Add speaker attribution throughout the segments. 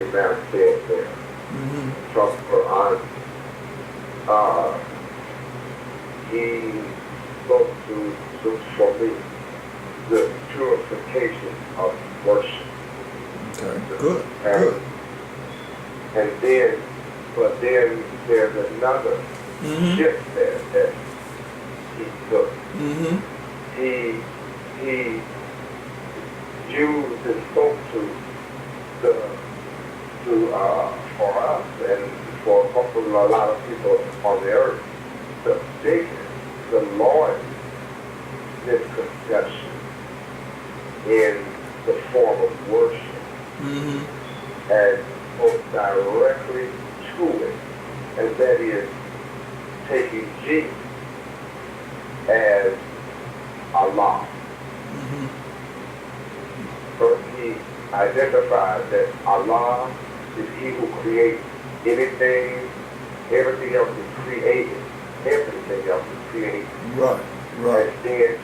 Speaker 1: Imam said there. From Qur'an, he spoke for me, the purification of worship.
Speaker 2: Okay, good.
Speaker 1: And then, but then there's another shift there that he took. He used and spoke for us and for a lot of people on the earth, the Lord's misconception in the form of worship and spoke directly to it, and that is taking Jesus as Allah. First, he identified that Allah is He who creates anything, everything else is created, everything else is created.
Speaker 2: Right.
Speaker 1: And then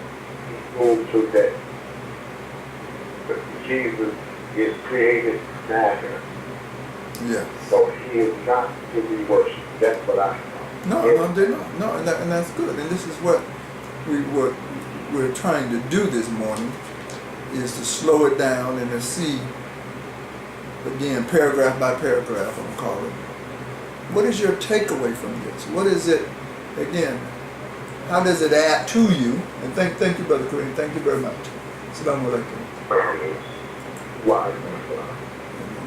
Speaker 1: he moved to that Jesus is created matter.
Speaker 2: Yes.
Speaker 1: So he is not to be worshipped. That's what I thought.
Speaker 2: No, they're not. No, and that's good. And this is what we're trying to do this morning, is to slow it down and to see, again, paragraph by paragraph, I'm calling it. What is your takeaway from this? What is it, again, how does it add to you? And thank you, Brother Kareem. Thank you very much. Assalamu alaikum.
Speaker 1: Why?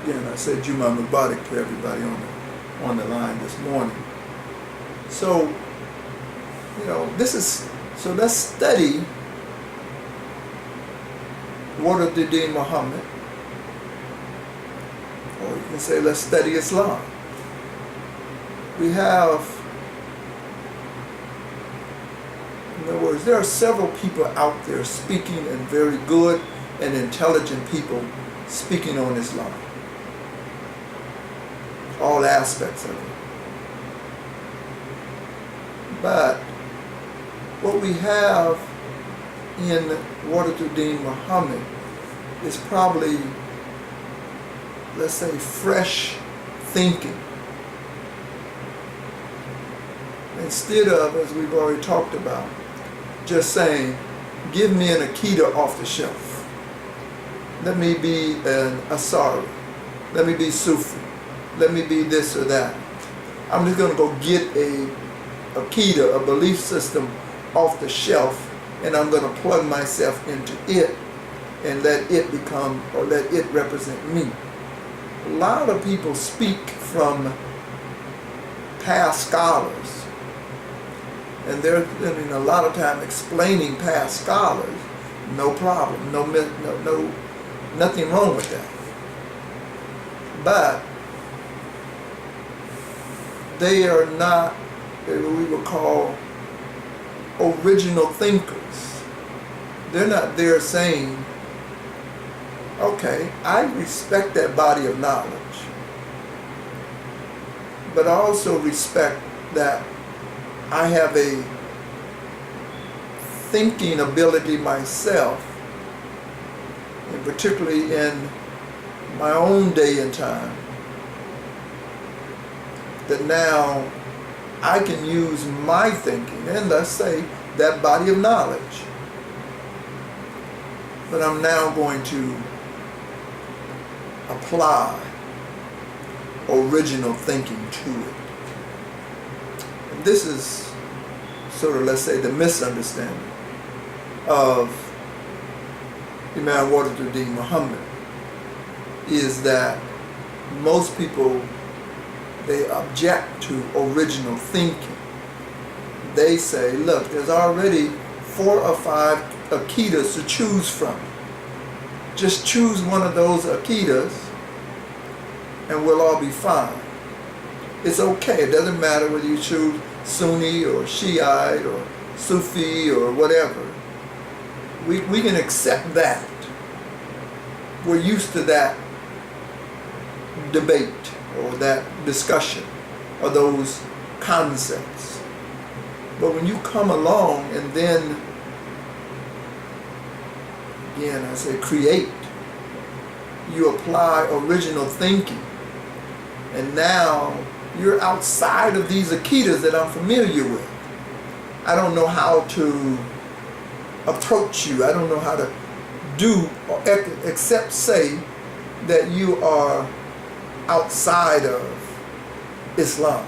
Speaker 2: Again, I said Juma Mubarak to everybody on the line this morning. So, so let's study Warith Deen Mohammed, or you can say let's study Islam. We have, in other words, there are several people out there speaking, and very good and intelligent people speaking on Islam. All aspects of it. But what we have in Warith Deen Mohammed is probably, let's say, fresh thinking. Instead of, as we've already talked about, just saying, give me an aqeedah off the shelf. Let me be an Asari. Let me be Sufi. Let me be this or that. I'm just going to go get a aqeedah, a belief system, off the shelf, and I'm going to plug myself into it and let it become, or let it represent me. A lot of people speak from past scholars, and they're spending a lot of time explaining past scholars. No problem, no, nothing wrong with that. But they are not what we would call original thinkers. They're not there saying, okay, I respect that body of knowledge, but I also respect that I have a thinking ability myself, and particularly in my own day and time, that now I can use my thinking, and let's say that body of knowledge, but I'm now going to apply original thinking to it. And this is sort of, let's say, the misunderstanding of Imam Warith Deen Mohammed, is that most people, they object to original thinking. They say, look, there's already 4 or 5 aqeedahs to choose from. Just choose one of those aqeedahs and we'll all be fine. It's okay. It doesn't matter whether you choose Sunni or Shiite or Sufi or whatever. We can accept that. We're used to that debate or that discussion or those concepts. But when you come along and then, again, I say create, you apply original thinking, And now you're outside of these aqeedas that I'm familiar with. I don't know how to approach you. I don't know how to do except say that you are outside of Islam.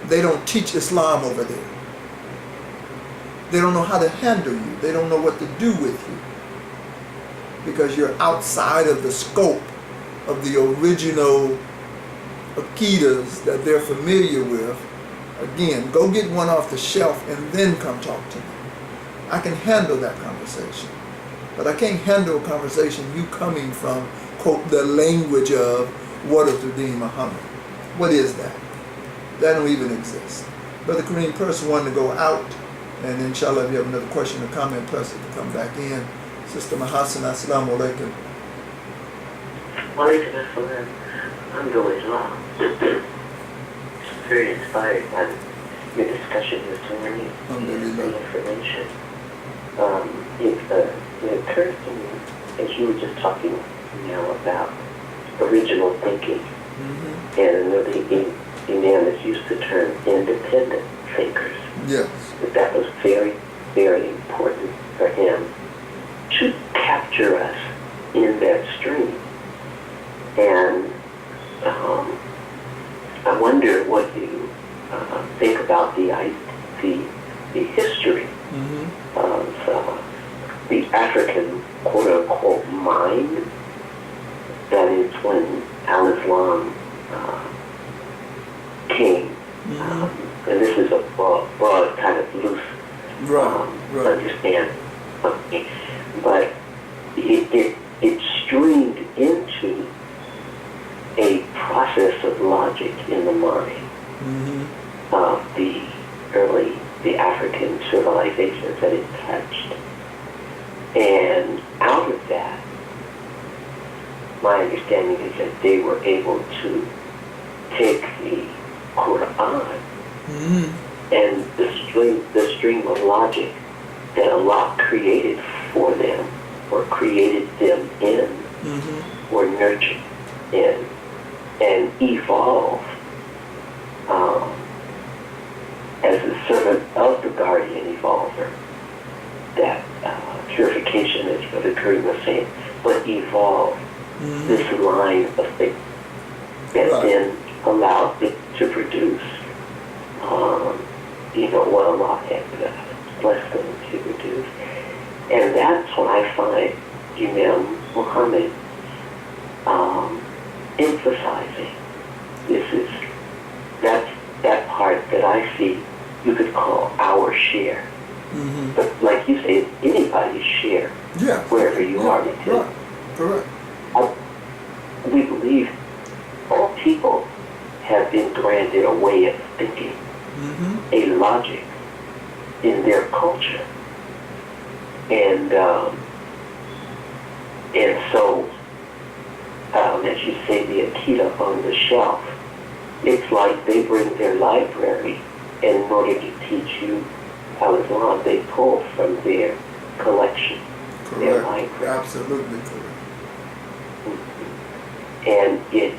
Speaker 2: They don't teach Islam over there. They don't know how to handle you. They don't know what to do with you because you're outside of the scope of the original aqeedas that they're familiar with. Again, go get one off the shelf and then come talk to me. I can handle that conversation. But I can't handle a conversation you coming from, quote, the language of Warith Deen Mohammed. What is that? That don't even exist. Brother Kareem, person wanted to go out, and inshallah if you have another question or comment, press it to come back in. Sister Mahasan, assalamu alaikum.
Speaker 3: Walaikum assalam. I'm doing well. Very inspired by your discussion this morning and the information. It occurs to me, as you were just talking now about original thinking, and another Imam has used the term independent thinkers.
Speaker 2: Yes.
Speaker 3: That was very, very important for him to capture us in that stream. And I wonder what you think about the history of the African quote-unquote mind. That is when Al-Islam came. And this is a broad kind of loose understanding. But it streamed into a process of logic in the mind of the African civilizations that it touched. And out of that, my understanding is that they were able to take the Qur'an and the stream of logic that Allah created for them, or created them in, or nurtured in, and evolve as a servant of the guardian evolver. That purification, as Brother Kareem was saying, but evolve this line of things that then allowed it to produce, what Allah had blessed them to produce. And that's when I find Imam Muhammad emphasizing. That's that part that I see you could call our share. But like you say, anybody's share, wherever you are.
Speaker 2: Correct.
Speaker 3: We believe all people have been granted a way of thinking, a logic in their culture. And so, as you say, the aqeedah on the shelf, it's like they bring their library, and in order to teach you Al-Islam, they pull from their collection, their library.
Speaker 2: Absolutely correct.
Speaker 3: And it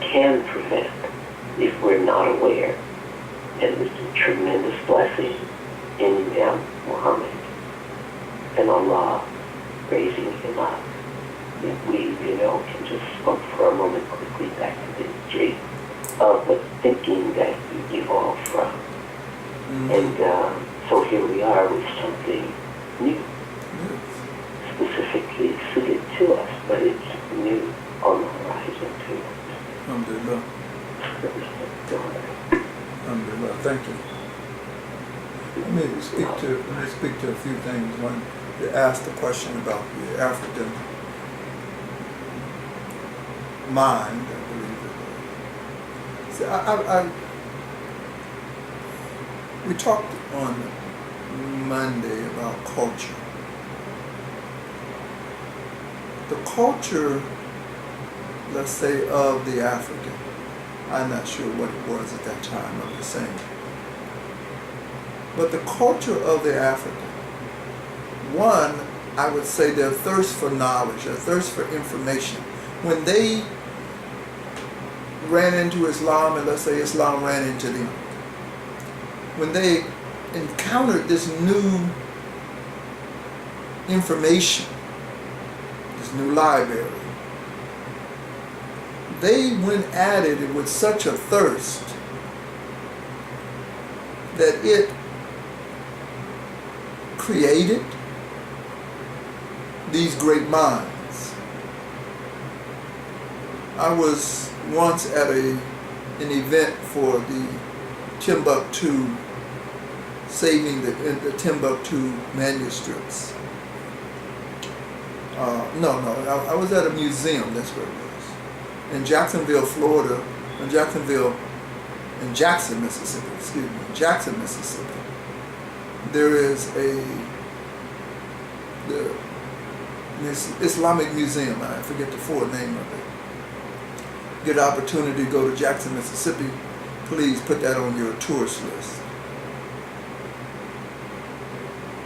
Speaker 3: can prevent, if we're not aware. And it's a tremendous blessing in Imam Muhammad and Allah raising him up. If we, can just look for a moment quickly back to the history of the thinking that we evolved from. And so here we are with something new, specifically suited to us, but it's new on the horizon too.
Speaker 2: Alhamdulillah. Alhamdulillah. Thank you. Let me speak to a few things. One, you asked a question about the African mind, I believe it was. See, we talked on Monday about culture. The culture, let's say, of the African, I'm not sure what it was at that time, I'm just saying. But the culture of the African, one, I would say their thirst for knowledge, their thirst for information. When they ran into Islam, and let's say Islam ran into them, when they encountered this new information, this new library, they went at it with such a thirst that it created these great minds. I was once at an event for the Timbuktu, saving the Timbuktu manuscripts. I was at a museum, that's where it was. In Jacksonville, Florida, in Jackson, Mississippi. There is the Islamic Museum, I forget the full name of it. Get an opportunity to go to Jackson, Mississippi, please put that on your tourist list.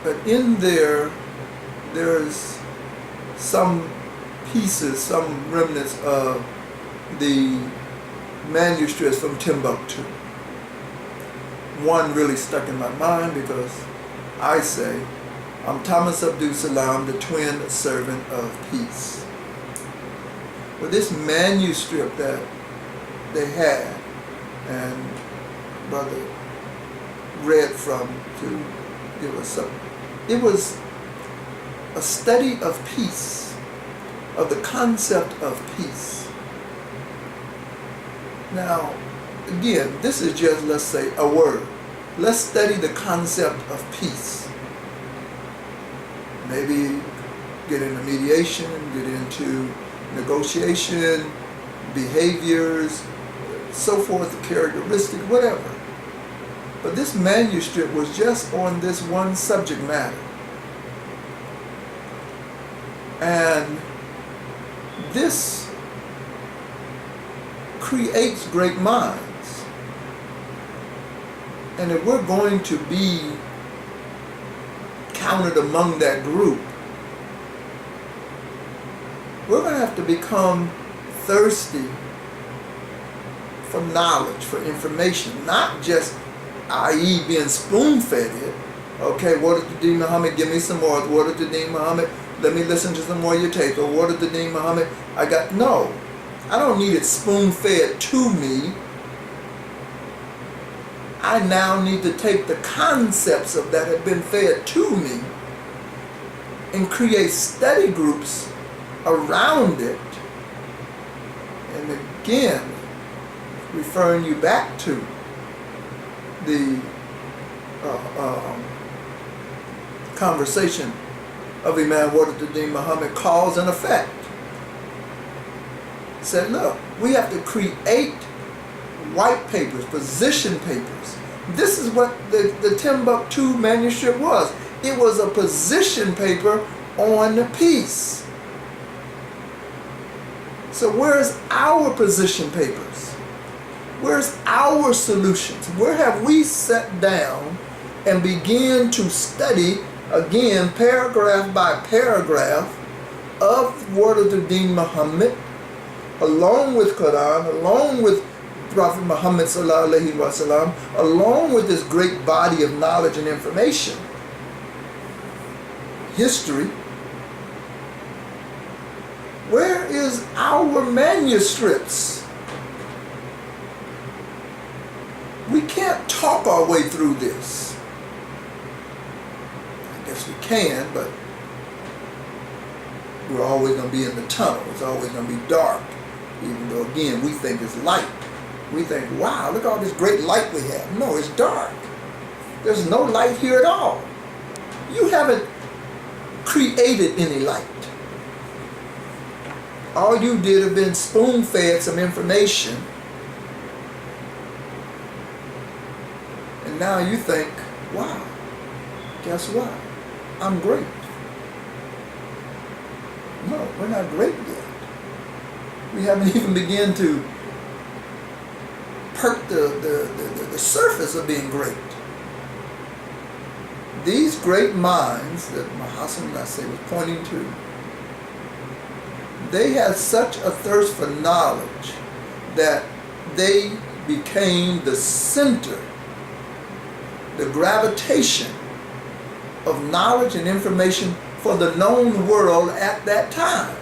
Speaker 2: But in there's some pieces, some remnants of the manuscripts from Timbuktu. One really stuck in my mind because I say, I'm Thomas Abdul Salam, the twin servant of peace. But this manuscript that they had, and Brother read from to give us something, it was a study of peace, of the concept of peace. Now, again, this is just, let's say, a word. Let's study the concept of peace. Maybe get into mediation, get into negotiation, behaviors, so forth, characteristic, whatever. But this manuscript was just on this one subject matter. And this creates great minds. And if we're going to be counted among that group, we're going to have to become thirsty for knowledge, for information, not just, i.e., being spoon-fed it. Okay, Warith Deen Mohammed, give me some more. Warith Deen Mohammed, let me listen to some more of your tape. Or Warith Deen Mohammed, no. I don't need it spoon-fed to me. I now need to take the concepts of that have been fed to me and create study groups around it. And again, referring you back to the conversation of Imam Warith Deen Mohammed, cause and effect. He said, look, we have to create white papers, position papers. This is what the Timbuktu manuscript was. It was a position paper on peace. So where's our position papers? Where's our solutions? Where have we sat down and began to study, again, paragraph by paragraph of Warith Deen Mohammed, along with Qur'an, along with Prophet Muhammad sallallahu alaihi wasallam, along with this great body of knowledge and information, history? Where is our manuscripts? We can't talk our way through this. I guess we can, but we're always going to be in the tunnel. It's always going to be dark, even though, again, we think it's light. We think, wow, look at all this great light we have. No, it's dark. There's no light here at all. You haven't created any light. All you did have been spoon-fed some information, and now you think, wow, guess what? I'm great. No, we're not great yet. We haven't even begun to perk the surface of being great. these great minds that Hassan Nasir was pointing to, they had such a thirst for knowledge that they became the center, the gravitation of knowledge and information for the known world at that time.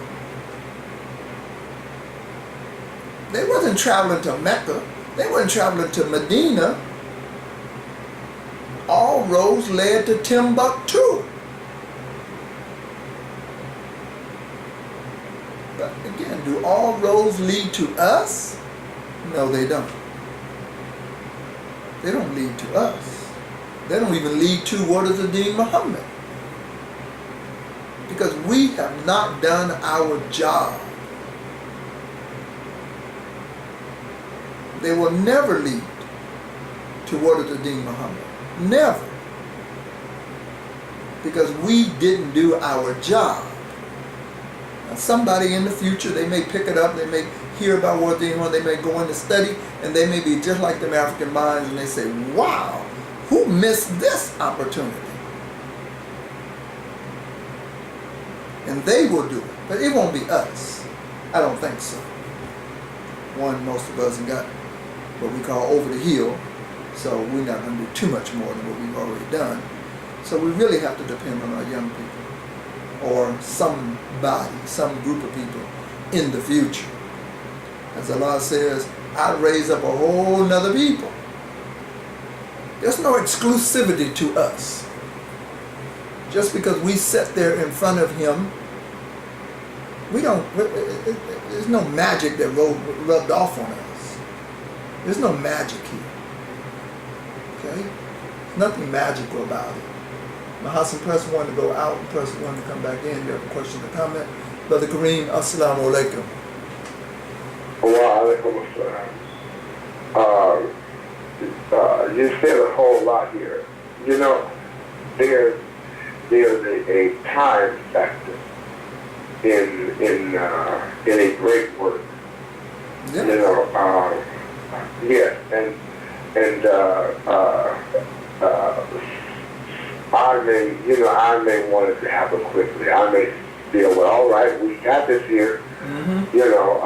Speaker 2: They wasn't traveling to Mecca. They weren't traveling to Medina. All roads led to Timbuktu. But again, do all roads lead to us? No, they don't. They don't lead to us. They don't even lead to Warith Deen Mohammed. Because we have not done our job. They will never lead to Warith Deen Mohammed. Never. Because we didn't do our job. Now, somebody in the future, they may pick it up, they may hear about Warith Deen Mohammed, they may go into study, and they may be just like them African minds, and they say, wow, who missed this opportunity? And they will do it, but it won't be us. I don't think so. One, most of us have got what we call over the hill, so we're not going to do too much more than what we've already done. So we really have to depend on our young people, or somebody, some group of people in the future. As Allah says, I'll raise up a whole nother people. There's no exclusivity to us. Just because we sit there in front of Him, there's no magic that rubbed off on us. There's no magic here. Okay? There's nothing magical about it. Hassan, press 1 to go out and press 1 to come back in. You have a question or comment? Brother Kareem, assalamu alaikum.
Speaker 1: Wa alaikum assalam. You said a whole lot here. You know, there's a time factor in a great work.
Speaker 2: Yeah.
Speaker 1: You know, yes, and I may want it to happen quickly. I may feel, well, all right, we got this here.
Speaker 2: Mm-hmm.
Speaker 1: You know,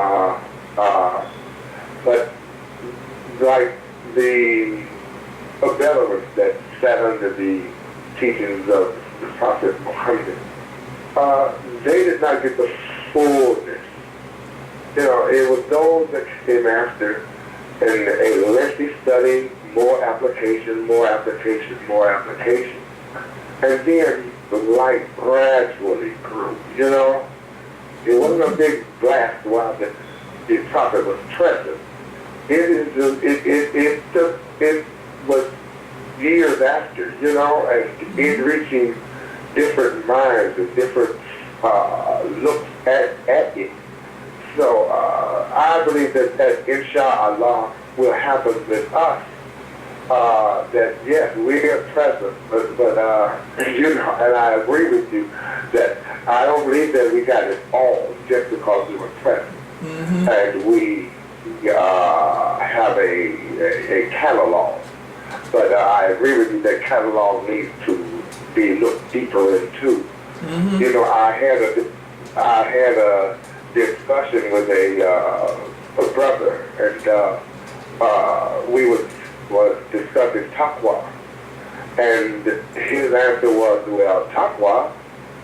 Speaker 1: but like the benevolence that sat under the teachings of the Prophet Muhammad, they did not get the fullness. You know, it was those that came after in a lengthy study, more application, more application, more application. And then the light gradually grew, you know. It wasn't a big blast while the prophet was present. It was years after, you know, and in reaching different minds and different looks at it. So I believe that inshallah will happen with us. That yes, we are present, but you know, and I agree with you that I don't believe that we got it all just because we were present. Mm-hmm. And we have a catalog. But I agree with you that catalog needs to be looked deeper into. Mm-hmm. You know, I had a discussion with a brother, and we was discussing taqwa, and his answer was, well, taqwa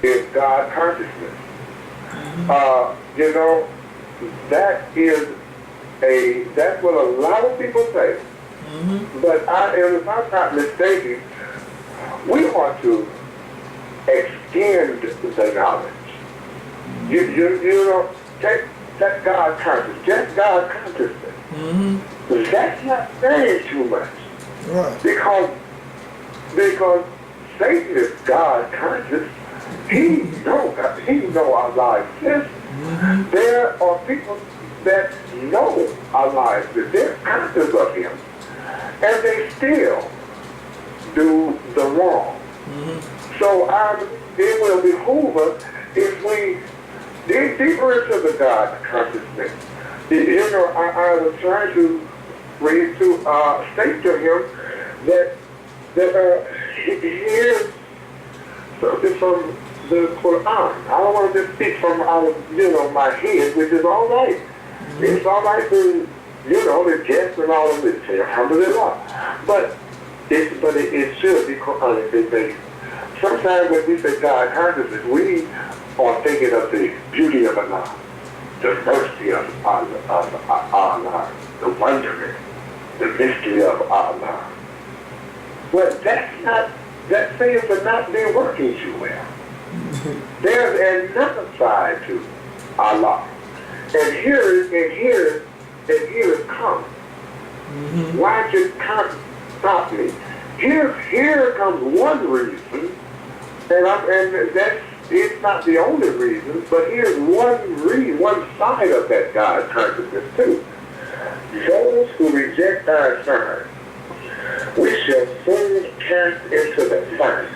Speaker 1: is God consciousness. Mm-hmm. You know, that's what a lot of people say. Mm-hmm. But if I'm not mistaken, we want to extend the knowledge. You know, that's God consciousness, just God consciousness. Mm-hmm. That's not saying too much. Right. Because Satan is God conscious. He know Allah exists. Mm-hmm. There are people that know Allah exists. They're conscious of Him. And they still do the wrong. Mm-hmm. So it will behoove us if we dig deeper into the God consciousness. You know, I was trying to state to him that here's something from the Qur'an. I don't want to just speak from out of, my head, which is all right. It's all right to, the guests and all of this, alhamdulillah. But it should be Qur'anically based. Sometimes when we say God consciousness, we are thinking of the beauty of Allah, the mercy of Allah, the wonderment, the mystery of Allah. But that things are not been working too well. There's another side to Allah. And here it comes. Why should it stop me? Here comes one reason, and that's it's not the only reason, but here's one side of that God consciousness too. Those who reject our sign, we shall soon cast into the fire.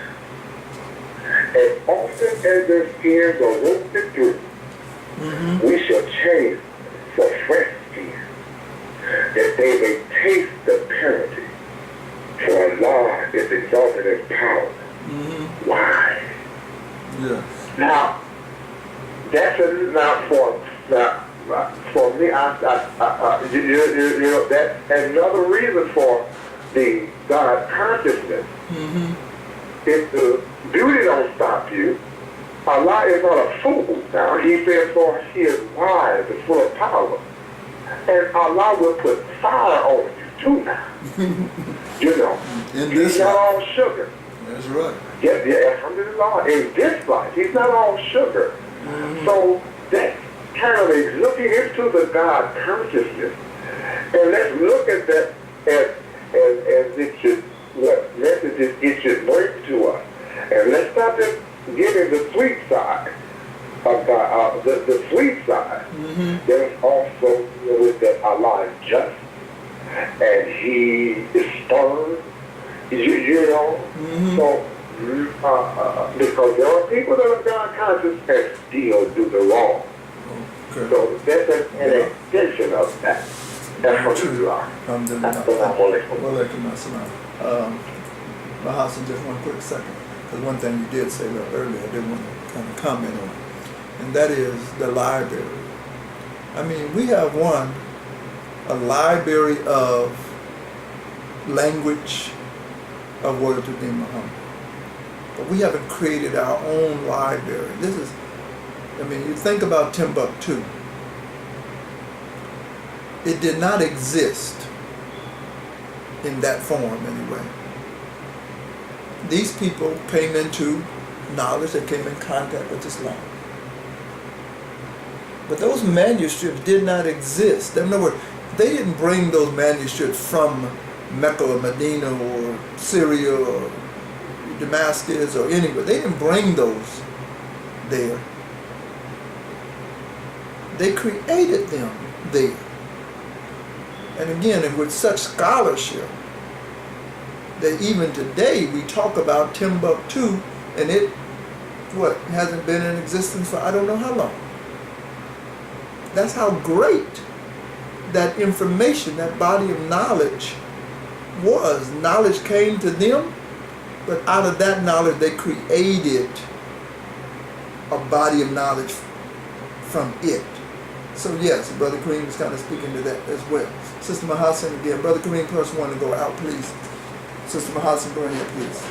Speaker 1: As often as their skins are roasted through, we shall change for fresh skin, that they may taste the penalty. For Allah is exalted in power. Why?
Speaker 2: Yes.
Speaker 1: Now, that's for me. That's another reason for the God consciousness. If the beauty don't stop you, Allah is not a fool. Now He says, for He is wise and full of power, and Allah will put fire on you too. Now, He's not all sugar.
Speaker 2: That's right.
Speaker 1: Yeah, alhamdulillah. In this life, He's not all sugar. So that's kind of looking into the God consciousness, and let's look at that as it should, what messages it should bring to us. And let's not just get in the sweet side of God, the sweet side. There's also with that Allah is just, and He is stern. So because there are people that are God conscious and still do the wrong.
Speaker 2: Okay.
Speaker 1: So that's an extension of that. That's what you are.
Speaker 2: Mahasan, just one quick second. Because one thing you did say a little earlier, I did want to kind of comment on, and that is the library. I mean, we have a library of language of Warith Deen Mohammed. But we haven't created our own library. You think about Timbuktu. It did not exist in that form anyway. These people came into knowledge, they came in contact with Islam. But those manuscripts did not exist. In other words, they didn't bring those manuscripts from Mecca or Medina or Syria or Damascus or anywhere. They didn't bring those there. They created them there. And again, and with such scholarship, that even today we talk about Timbuktu, and it hasn't been in existence for I don't know how long. That's how great that information, that body of knowledge was. Knowledge came to them, but out of that knowledge they created a body of knowledge from it. So yes, Brother Kareem is kind of speaking to that as well. Sister Mahasan again. Brother Kareem plus one to go out, please. Sister Mahasan, go ahead, please.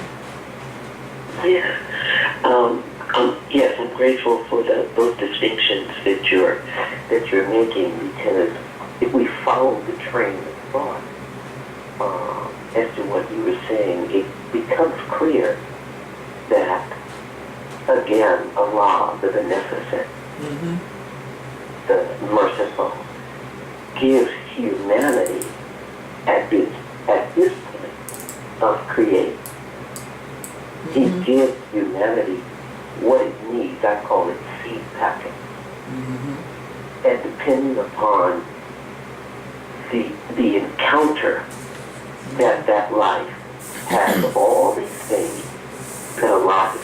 Speaker 3: Yes, I'm grateful for those distinctions that you're making, because if we follow the train of thought as to what you were saying, it becomes clear that again, Allah, the beneficent, the merciful, gives humanity at this point of creating. He gives humanity what it needs. I call it seed packing. And depending upon the encounter that life has all these things that Allah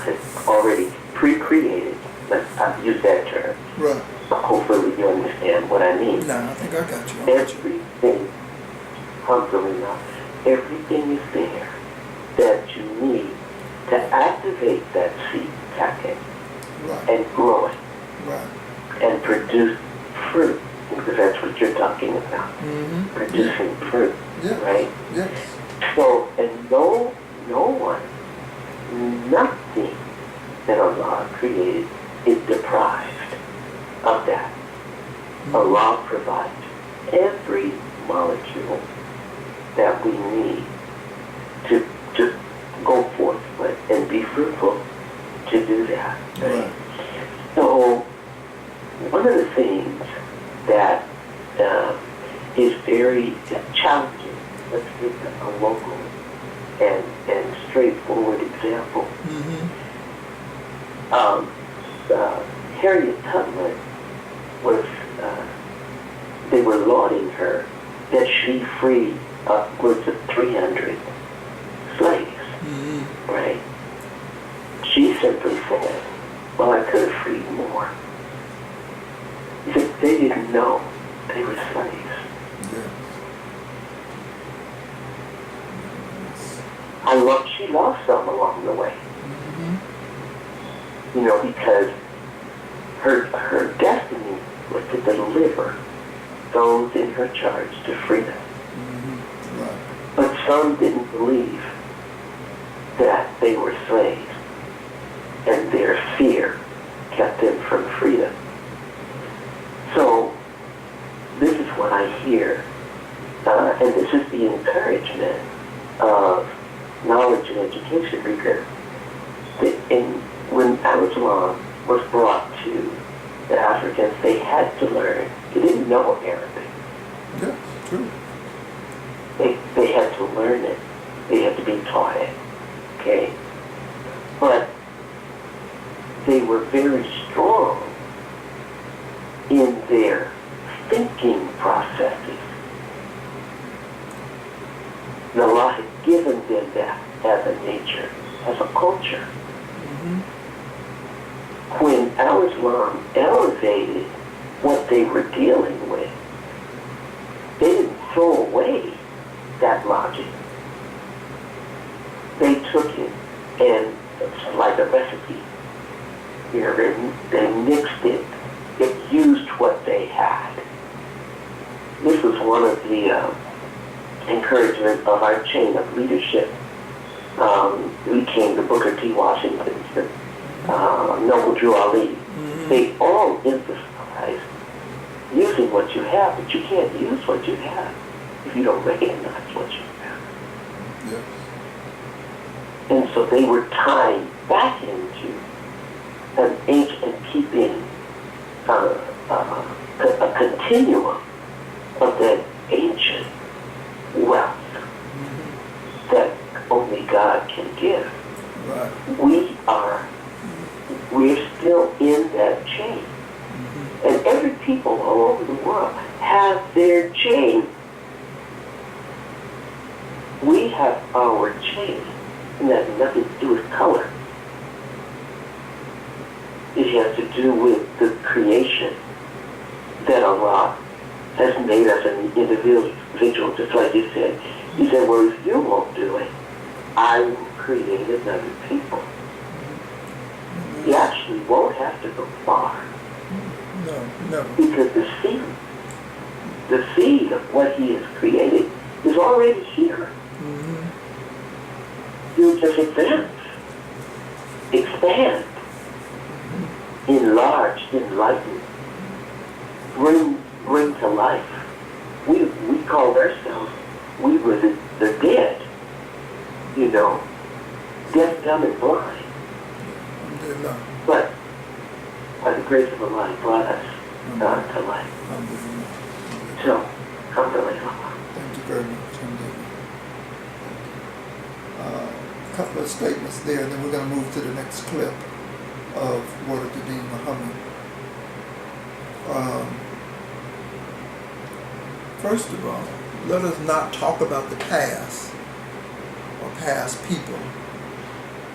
Speaker 3: has already pre-created. I've used that term.
Speaker 2: Right.
Speaker 3: Hopefully you understand what I mean.
Speaker 2: No, I think I got you.
Speaker 3: Everything, alhamdulillah, everything is there that you need to activate that seed packet
Speaker 2: Right.
Speaker 3: and grow it
Speaker 2: Right.
Speaker 3: and produce fruit, because that's what you're talking about,
Speaker 2: Mm-hmm.
Speaker 3: producing fruit,
Speaker 2: Yes.
Speaker 3: right?
Speaker 2: Yes.
Speaker 3: So, and no one, nothing that Allah created is deprived of that. Allah provides every molecule that we need to go forth with and be fruitful to do that.
Speaker 2: Right.
Speaker 3: So, one of the things that is very challenging, let's take a local and straightforward example.
Speaker 2: Mm-hmm.
Speaker 3: Harriet Tubman was, they were lauding her that she freed upwards of 300 slaves,
Speaker 2: Mm-hmm.
Speaker 3: right? She simply said, well, I could have freed more. He said they didn't know they were slaves.
Speaker 2: Yes.
Speaker 3: She lost some along the way,
Speaker 2: Mm-hmm.
Speaker 3: you know, because her destiny was to deliver those in her charge to freedom.
Speaker 2: Mm-hmm. Right.
Speaker 3: But some didn't believe that they were slaves, and their fear kept them from freedom. So this is what I hear, and this is the encouragement of knowledge and education, because when Islam was brought to the Africans, they had to learn. They didn't know Arabic.
Speaker 2: Yes. True.
Speaker 3: They had to learn it. They had to be taught it. Okay? But they were very strong in their thinking processes. And Allah had given them that as a nature, as a culture.
Speaker 2: Mm-hmm.
Speaker 3: When Al-Islam elevated what they were dealing with, they didn't throw away that logic. They took it, and it's like a recipe. You know, they mixed it. It used what they had. This was one of the encouragement of our chain of leadership. We came to Booker T. Washington, Noble Drew Ali.
Speaker 2: Mm-hmm.
Speaker 3: They all emphasize using what you have, but you can't use what you have if you don't recognize what you have.
Speaker 2: Yes.
Speaker 3: And so they were tying back into an ancient keeping a continuum of that ancient wealth that only God can give.
Speaker 2: Right.
Speaker 3: We're still in that chain.
Speaker 2: Mm-hmm.
Speaker 3: And every people all over the world have their chain. We have our chain, and that has nothing to do with color. It has to do with the creation that Allah has made us an individual, just like you said. He said, well, if you won't do it, I will create another people. You actually won't have to go far.
Speaker 2: No, no.
Speaker 3: Because the seed of what he has created is already here.
Speaker 2: Mm-hmm.
Speaker 3: You just advance, expand, enlarge, enlighten, bring to life. We called ourselves, we were the dead, you know, deaf, dumb, and blind.
Speaker 2: Alhamdulillah.
Speaker 3: But by the grace of Allah, He brought us to life.
Speaker 2: Alhamdulillah.
Speaker 3: So, alhamdulillah.
Speaker 2: Thank you very much. Alhamdulillah. A couple of statements there, and then we're going to move to the next clip of Warith Deen Mohammed. First of all, let us not talk about the past or past people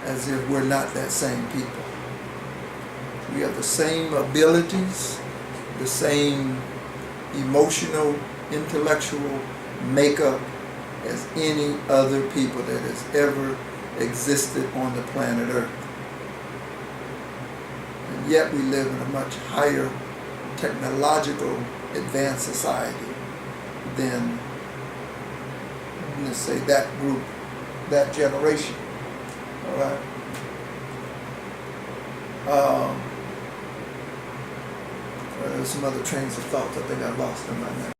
Speaker 2: as if we're not that same people. We have the same abilities, the same emotional, intellectual makeup as any other people that has ever existed on the planet Earth. And yet we live in a much higher technological advanced society than, let's say, that group, that generation. All right. There's some other trains of thoughts I think I lost in my mind.